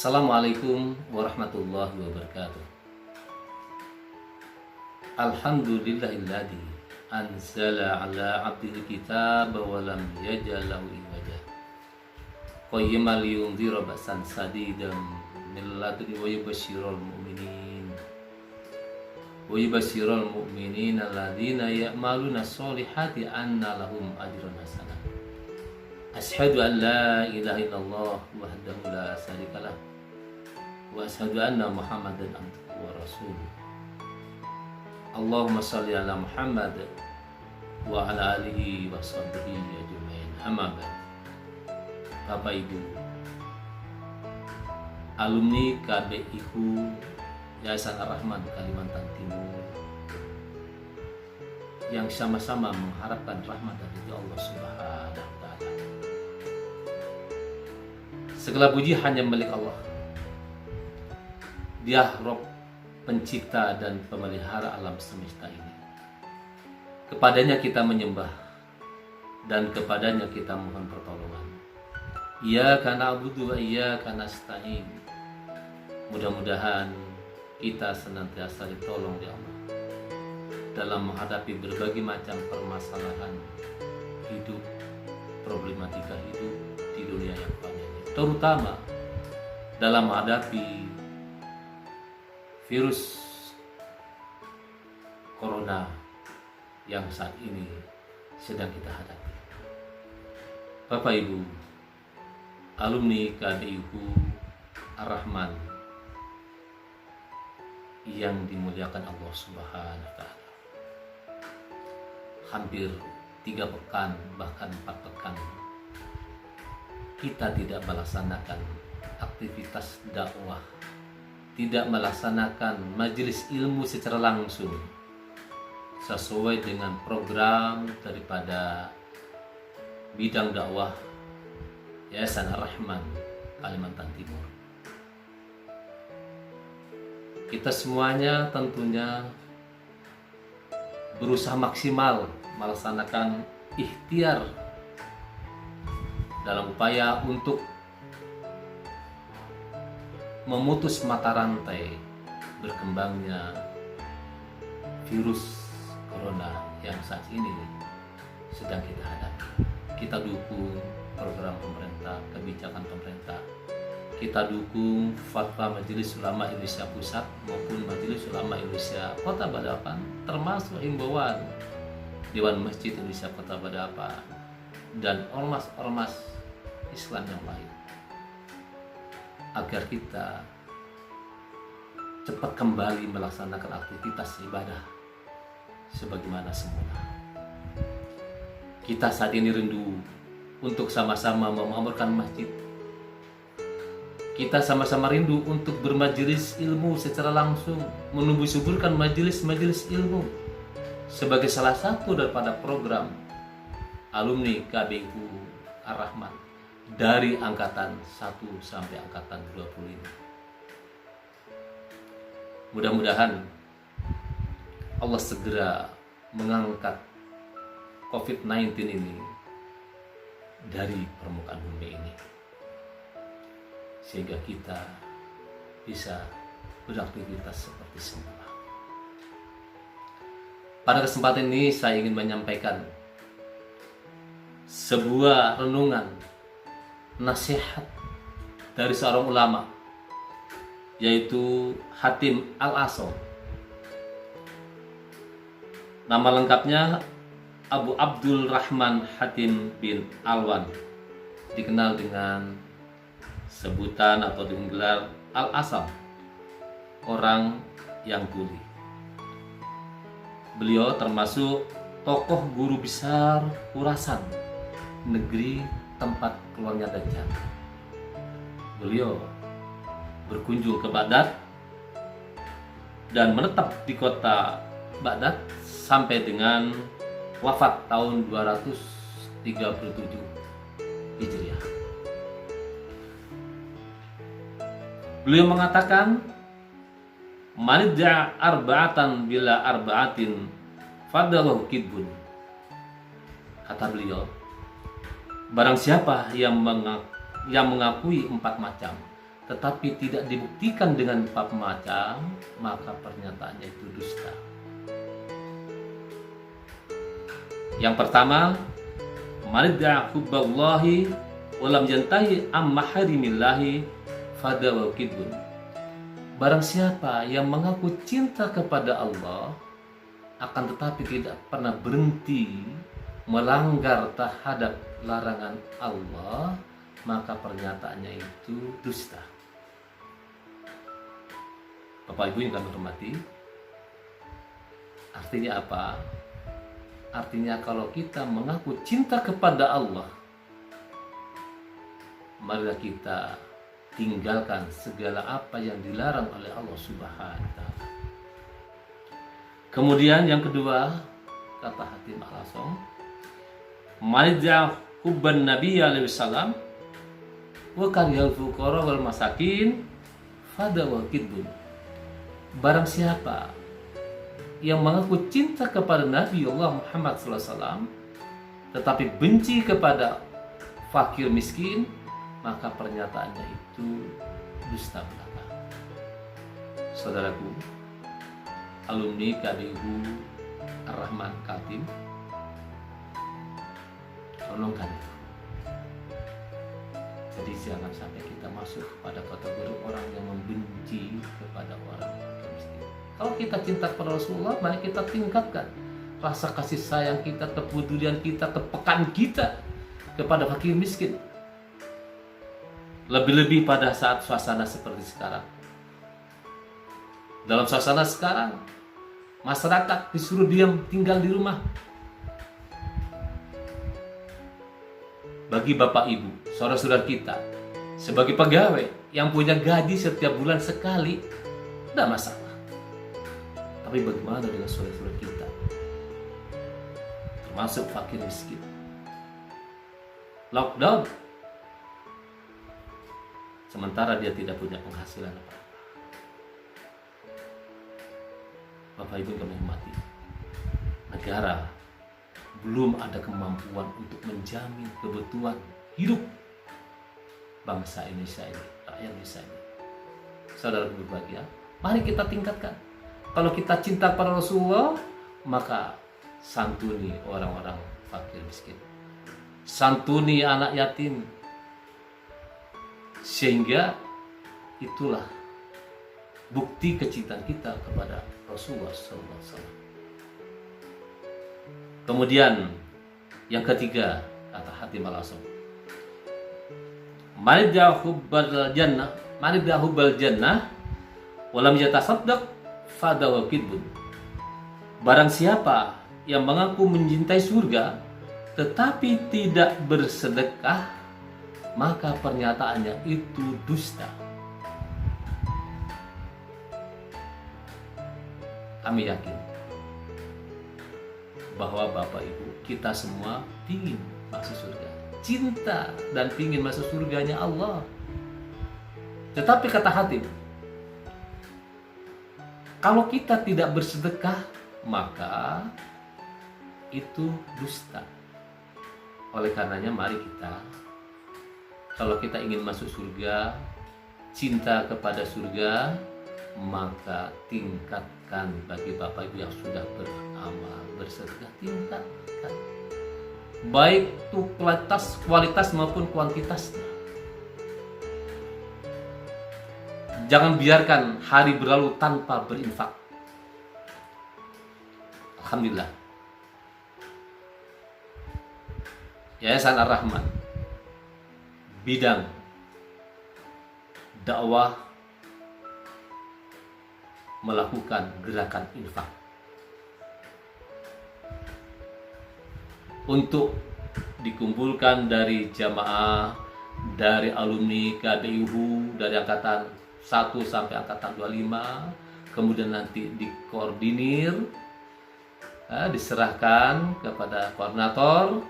Assalamualaikum warahmatullahi wabarakatuh. Alhamdulillahilladzi anzala ala abdil kitab wa lam yaj'al lahu iwaja. Qayyiman liyundhira ba'san sadidan min ladunni wa yubashshiral mu'minin alladzina ya'maluna sholihati anna lahum ajran hasanah. Asyhadu an la ilaha illallah wahdahu la syarikalah wa asyhadu anna Muhammadan abduhu wa rasuluh. Allahumma shalli ala Muhammad wa ala alihi wa sahbihi ajmain. Amma ba'd. Bapak Ibu, alumni KBIHU Yayasan Ar-Rahman Kalimantan Timur yang sama-sama mengharapkan rahmat dari Allah Subhanahu wa taala. Segala puji hanya milik Allah. Dia Rabb, pencipta dan pemelihara alam semesta ini. Kepadanya kita menyembah dan kepadanya kita mohon pertolongan. Iyyaka na'budu wa iyyaka nasta'in. Mudah-mudahan kita senantiasa ditolong di Allah dalam menghadapi berbagai macam permasalahan hidup, problematika hidup di dunia yang fana ini, terutama dalam menghadapi virus corona yang saat ini sedang kita hadapi. Bapak Ibu, alumni KBIHU Ar-Rahman yang dimuliakan Allah Subhanahu wa taala. Hampir 3 pekan, bahkan 4 pekan kita tidak melaksanakan aktivitas dakwah, tidak melaksanakan majelis ilmu secara langsung sesuai dengan program daripada bidang dakwah Yayasan Ar-Rahman Kalimantan Timur. Kita semuanya tentunya berusaha maksimal melaksanakan ikhtiar dalam upaya untuk memutus mata rantai berkembangnya virus corona yang saat ini sedang kita hadapi. Kita dukung program pemerintah, kebijakan pemerintah. Kita dukung fatwa Majelis Ulama Indonesia Pusat maupun Majelis Ulama Indonesia Kota Balikpapan, termasuk himbauan Dewan Masjid Indonesia Kota Balikpapan dan ormas-ormas Islam yang lain, agar kita cepat kembali melaksanakan aktivitas ibadah sebagaimana semula. Kita saat ini rindu untuk sama-sama memakmurkan masjid. Kita sama-sama rindu untuk bermajelis ilmu secara langsung, menumbuh suburkan majelis-majelis ilmu sebagai salah satu daripada program alumni KBIHU Ar-Rahman dari angkatan 1 sampai angkatan 25. Mudah-mudahan Allah segera mengangkat COVID-19 ini dari permukaan bumi ini, sehingga kita bisa beraktivitas seperti semula. Pada kesempatan ini saya ingin menyampaikan sebuah renungan nasihat dari seorang ulama, yaitu Hatim Al-Asom. Nama lengkapnya Abu Abdul Rahman Hatim bin Alwan, dikenal dengan sebutan atau dengan gelar Al-Asam, orang yang tuli. Beliau termasuk tokoh guru besar Khurasan, negeri tempat keluarnya Dajjal. Beliau berkunjung ke Baghdad dan menetap di kota Baghdad sampai dengan wafat tahun 237 Hijriah. Beliau mengatakan, "Manidja arba'atan bila arba'atin fadalahu kidbun." Kata beliau, barang siapa yang mengakui 4 macam, tetapi tidak dibuktikan dengan 4 macam, maka pernyataannya itu dusta. Yang pertama, manidda'a hubballahi wa lam yantahi amma harimillahi fadawa kidbun. Barang siapa yang mengaku cinta kepada Allah akan tetapi tidak pernah berhenti melanggar terhadap larangan Allah, maka pernyataannya itu dusta. Bapak Ibu yang kami hormati, artinya apa? Artinya kalau kita mengaku cinta kepada Allah, marilah kita tinggalkan segala apa yang dilarang oleh Allah Subhanahu wa Ta'ala. Kemudian yang kedua, kata Hatim Al-Asam, manidda'a hubban Nabi alaihi salam wa karihal fuqara wal masakin fadawa kidbun. Barang siapa yang mengaku cinta kepada Nabi Allah Muhammad SAW tetapi benci kepada fakir miskin, maka pernyataannya itu dusta belaka. Saudaraku, alumni KBU Ar-Rahman Kaltim, renungkan itu. Jadi jangan sampai kita masuk pada kategori orang yang membenci kepada orang miskin. Kalau kita cinta kepada Rasulullah, mari kita tingkatkan rasa kasih sayang kita, kepedulian kita, kepekaan kita kepada fakir miskin. Lebih-lebih pada saat suasana seperti sekarang. Dalam suasana sekarang, masyarakat disuruh diam, tinggal di rumah. Bagi Bapak Ibu, saudara-saudara kita, sebagai pegawai yang punya gaji setiap bulan sekali, tidak masalah. Tapi bagaimana dengan saudara-saudara kita, termasuk fakir miskin? Lockdown, sementara dia tidak punya penghasilan apa-apa. Bapak Ibu kami hormati, negara belum ada kemampuan untuk menjamin kebutuhan hidup bangsa Indonesia ini, rakyat Indonesia ini. Saudara berbahagia, mari kita tingkatkan. Kalau kita cinta pada Rasulullah, maka santuni orang-orang fakir miskin, santuni anak yatim, sehingga itulah bukti kecintaan kita kepada Rasulullah SAW. Kemudian yang ketiga, kata Hatim Al-Asam, manidda'a hubbal jannah walam yatasaddaq fadawa kidbun. Barang siapa yang mengaku mencintai surga tetapi tidak bersedekah, maka pernyataannya itu dusta. Kami yakin bahwa Bapak Ibu kita semua ingin masuk surga, cinta dan ingin masuk surganya Allah. Tetapi kata Hatim, kalau kita tidak bersedekah, maka itu dusta. Oleh karenanya mari kita, kalau kita ingin masuk surga, cinta kepada surga, maka tingkatkan bagi Bapak Ibu yang sudah beramal, bersedekah, tingkatkan. Baik itu kualitas maupun kuantitasnya. Jangan biarkan hari berlalu tanpa berinfak. Alhamdulillah, Yayasan Ar-Rahman bidang dakwah melakukan gerakan infak untuk dikumpulkan dari jamaah, dari alumni KBU, dari angkatan 1 sampai angkatan 25, kemudian nanti dikoordinir, diserahkan kepada koordinator,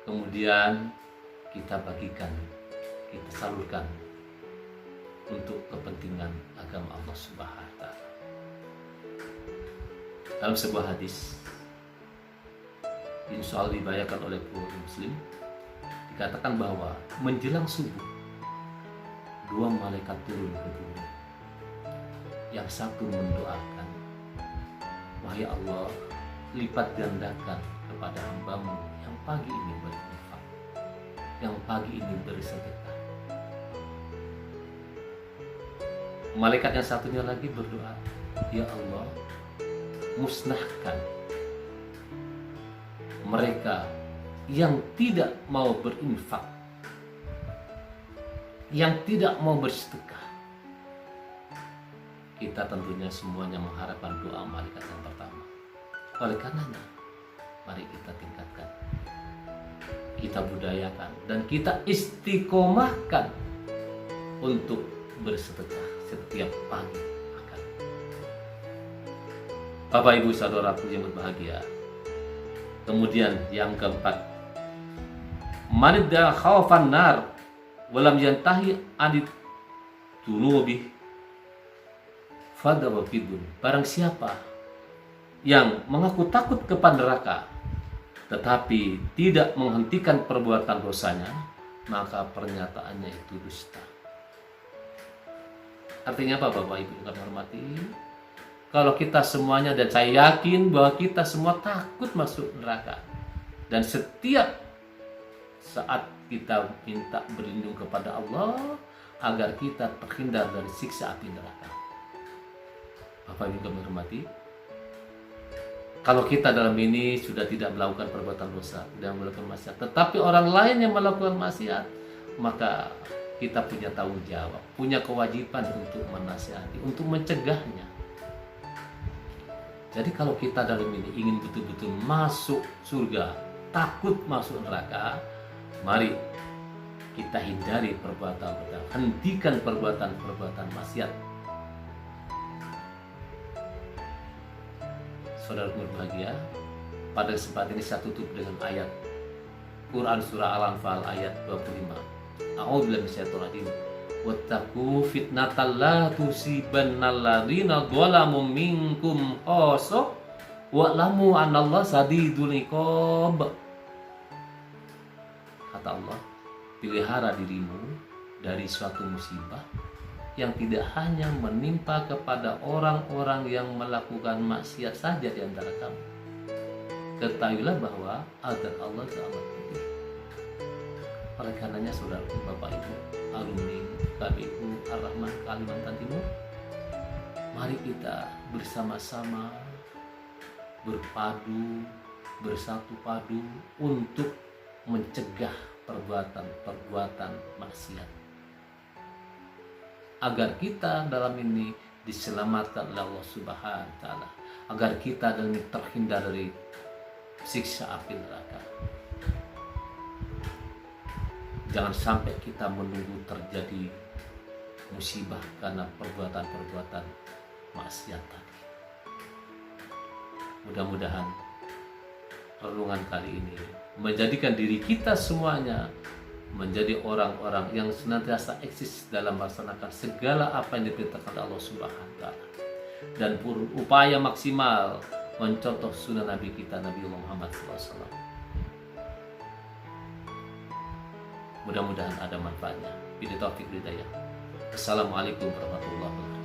kemudian kita bagikan, kita salurkan untuk kepentingan agama Allah Subhanahu wa Ta'ala. Dalam sebuah hadis, insya Allah dibayarkan oleh Bukhari Muslim, dikatakan bahwa menjelang subuh dua malaikat turun ke bumi. Yang satu mendoakan, wahai Allah, lipat gandakan kepada hambamu yang pagi ini berinfak, yang pagi ini bersedekah. Malaikat yang satunya lagi berdoa, ya Allah, musnahkan mereka yang tidak mau berinfak, yang tidak mau bersedekah. Kita tentunya semuanya mengharapkan doa malaikat yang pertama. Oleh karenanya, mari kita tingkatkan, kita budayakan, dan kita istiqomahkan untuk bersedekah setiap pagi. Bapak Ibu saudaraku yang berbahagia. Kemudian yang keempat, manidda khaufan nar walam yantahi anit dunubi fadawa fidun. Barang siapa yang mengaku takut kepada neraka tetapi tidak menghentikan perbuatan dosanya, maka pernyataannya itu dusta. Artinya apa Bapak Ibu yang kami hormati? Kalau kita semuanya, dan saya yakin bahwa kita semua takut masuk neraka, dan setiap saat kita minta berlindung kepada Allah agar kita terhindar dari siksa api neraka. Bapak Ibu kami hormati, kalau kita dalam ini sudah tidak melakukan perbuatan dosa, tidak melakukan maksiat, tetapi orang lain yang melakukan maksiat, maka kita punya tanggung jawab, punya kewajiban untuk menasihati, untuk mencegahnya. Jadi kalau kita dalam ini ingin betul-betul masuk surga, takut masuk neraka, mari kita hindari perbuatan-perbuatan, hentikan perbuatan-perbuatan maksiat. Saudara berbahagia, pada kesempatan ini saya tutup dengan ayat Quran surah Al-Anfal ayat 25. A'udzubillahi minasyaitonir rajim. Wattaqu fitnatal la tusibannal ladzina dzalamu minkum khassah wa'lamu anallaha sadidul iqab. Kata Allah, pelihara dirimu dari suatu musibah yang tidak hanya menimpa kepada orang-orang yang melakukan maksiat saja di antara kamu. Ketahuilah bahwa azab Allah sangat pedih. Oleh karenanya saudara, Bapak Ibu, alumni KBU Ar-Rahman Kalimantan Timur, mari kita bersama-sama berpadu, bersatu padu untuk mencegah perbuatan-perbuatan maksiat, agar kita dalam ini diselamatkan oleh Allah Subhanahu wa taala, agar kita dalam ini terhindar dari siksa api neraka. Jangan sampai kita menunggu terjadi musibah karena perbuatan-perbuatan maksiat tadi. Mudah-mudahan renungan kali ini menjadikan diri kita semuanya menjadi orang-orang yang senantiasa eksis dalam melaksanakan segala apa yang diperintahkan Allah Subhanahu wa taala, dan berupaya maksimal mencontoh sunnah Nabi kita Nabi Muhammad SAW. Mudah-mudahan ada manfaatnya. Billahi taufiq wal hidayah. Assalamualaikum warahmatullahi wabarakatuh.